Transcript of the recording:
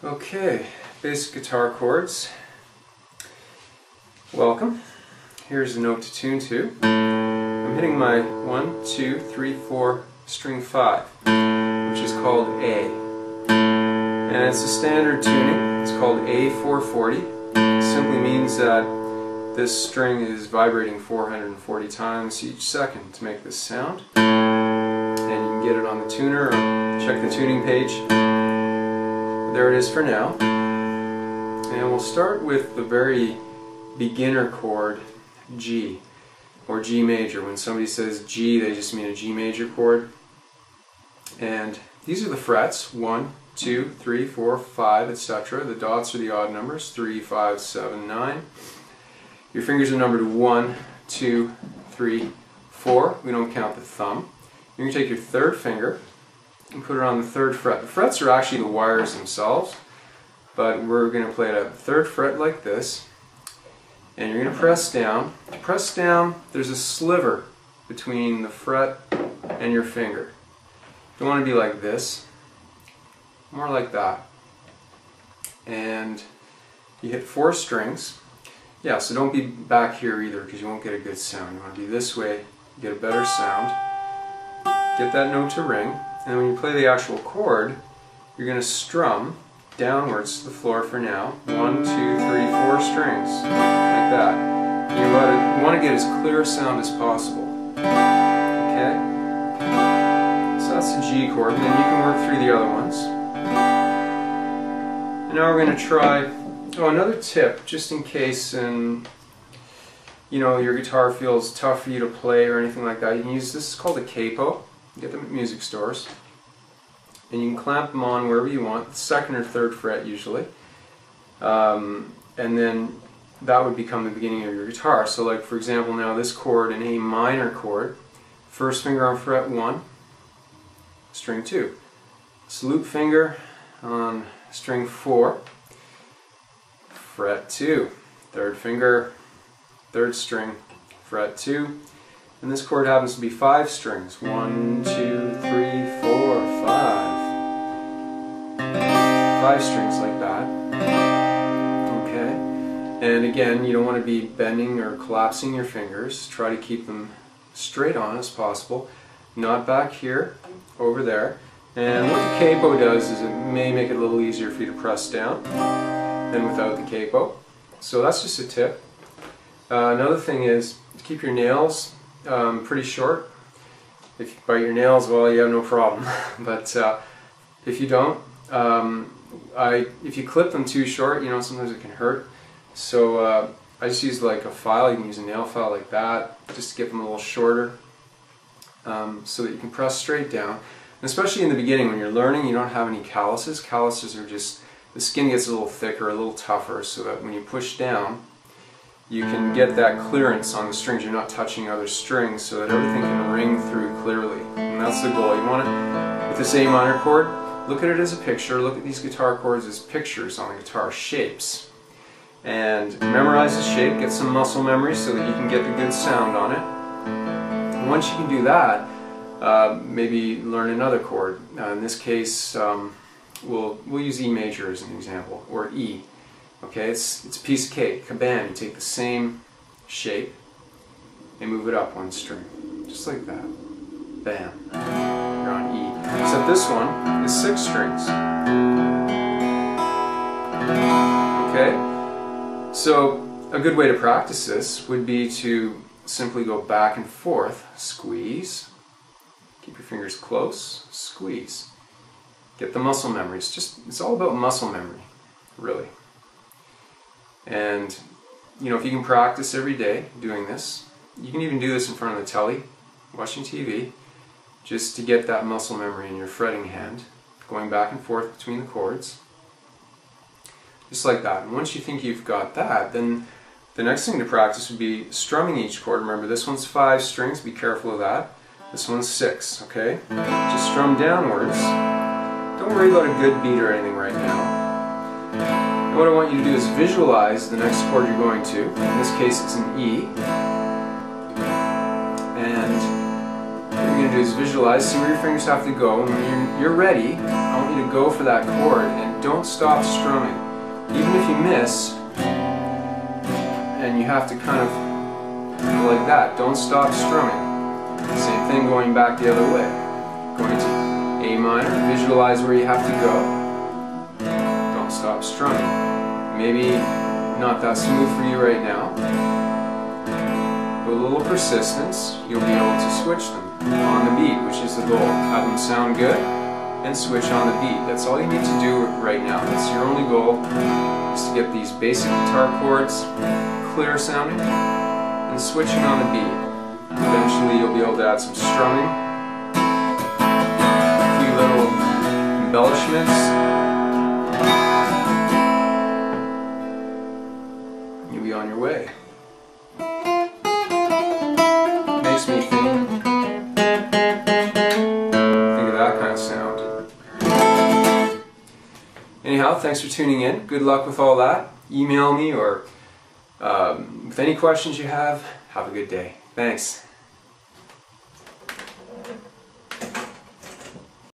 Okay, basic guitar chords. Welcome. Here's a note to tune to. I'm hitting my 1, 2, 3, 4 string 5, which is called A. And it's a standard tuning. It's called A440. It simply means that this string is vibrating 440 times each second to make this sound. And you can get it on the tuner or check the tuning page. There it is for now. And we'll start with the very beginner chord, G, or G major. When somebody says G, they just mean a G major chord. And these are the frets, 1, 2, 3, 4, 5, etc. The dots are the odd numbers, 3, 5, 7, 9. Your fingers are numbered 1, 2, 3, 4. We don't count the thumb. You're going to take your third finger and put it on the 3rd fret. The frets are actually the wires themselves, but we're going to play it at the 3rd fret like this. And you're going to press down. To press down, there's a sliver between the fret and your finger. You don't want to be like this, more like that. And you hit 4 strings. Yeah, so don't be back here either because you won't get a good sound. You want to be this way, get a better sound. Get that note to ring. And when you play the actual chord, you're going to strum downwards to the floor for now. 1, 2, 3, 4 strings, like that. You want to get as clear a sound as possible. Okay? So that's the G chord, and then you can work through the other ones. And now we're going to try, another tip, just in case your guitar feels tough for you to play or anything like that. You can use, this is called a capo. You get them at music stores. And you can clamp them on wherever you want, 2nd or 3rd fret usually. And then that would become the beginning of your guitar. So like for example now this chord, an A minor chord, 1st finger on fret 1, string 2. Salute finger on string 4, fret 2. 3rd finger, 3rd string, fret 2. And this chord happens to be 5 strings. 1, 2, 3, 4, 5. 5 strings like that. Okay. And again, you don't want to be bending or collapsing your fingers. Try to keep them straight on as possible. Not back here, over there. And what the capo does is it may make it a little easier for you to press down than without the capo. So that's just a tip. Another thing is to keep your nails pretty short. If you bite your nails, well, you have no problem. But if you don't, if you clip them too short, sometimes it can hurt. So I just use like a file. You can use a nail file like that, just to get them a little shorter, so that you can press straight down. And especially in the beginning, when you're learning, you don't have any calluses. Calluses are just, the skin gets a little thicker, a little tougher, so that when you push down, you can get that clearance on the strings. You're not touching other strings, so that everything can ring through clearly. And that's the goal. You want to, with this A minor chord, look at it as a picture. Look at these guitar chords as pictures on the guitar, shapes. And memorize the shape, get some muscle memory so that you can get the good sound on it. And once you can do that, maybe learn another chord. In this case, we'll use E major as an example, or E. Okay, it's a piece of cake, a band. You take the same shape and move it up 1 string, just like that. Bam. You're on E. Except this one is 6 strings. Okay, so a good way to practice this would be to simply go back and forth, squeeze, keep your fingers close, squeeze. Get the muscle memory. It's all about muscle memory, really. And if you can practice every day doing this, you can even do this in front of the telly, watching TV, just to get that muscle memory in your fretting hand, going back and forth between the chords, just like that. And once you think you've got that, then the next thing to practice would be strumming each chord. Remember, this one's 5 strings, be careful of that. This one's 6, okay? Just strum downwards. Don't worry about a good beat or anything right now. And what I want you to do is visualize the next chord you're going to. In this case, it's an E. And you're going going to do is visualize, see where your fingers have to go, and when you're ready, I want you to go for that chord and don't stop strumming. Even if you miss, and you have to kind of go like that, don't stop strumming. Same thing going back the other way. Going to A minor, visualize where you have to go. Don't stop strumming. Maybe not that smooth for you right now. With a little persistence, you'll be able to switch them on the beat, which is the goal. Have them sound good and switch on the beat. That's all you need to do right now. That's your only goal, is to get these basic guitar chords clear sounding and switching on the beat. Eventually you'll be able to add some strumming, a few little embellishments. You'll be on your way. Makes me think of that kind of sound. Anyhow, thanks for tuning in. Good luck with all that. Email me or with any questions you have. Have a good day. Thanks.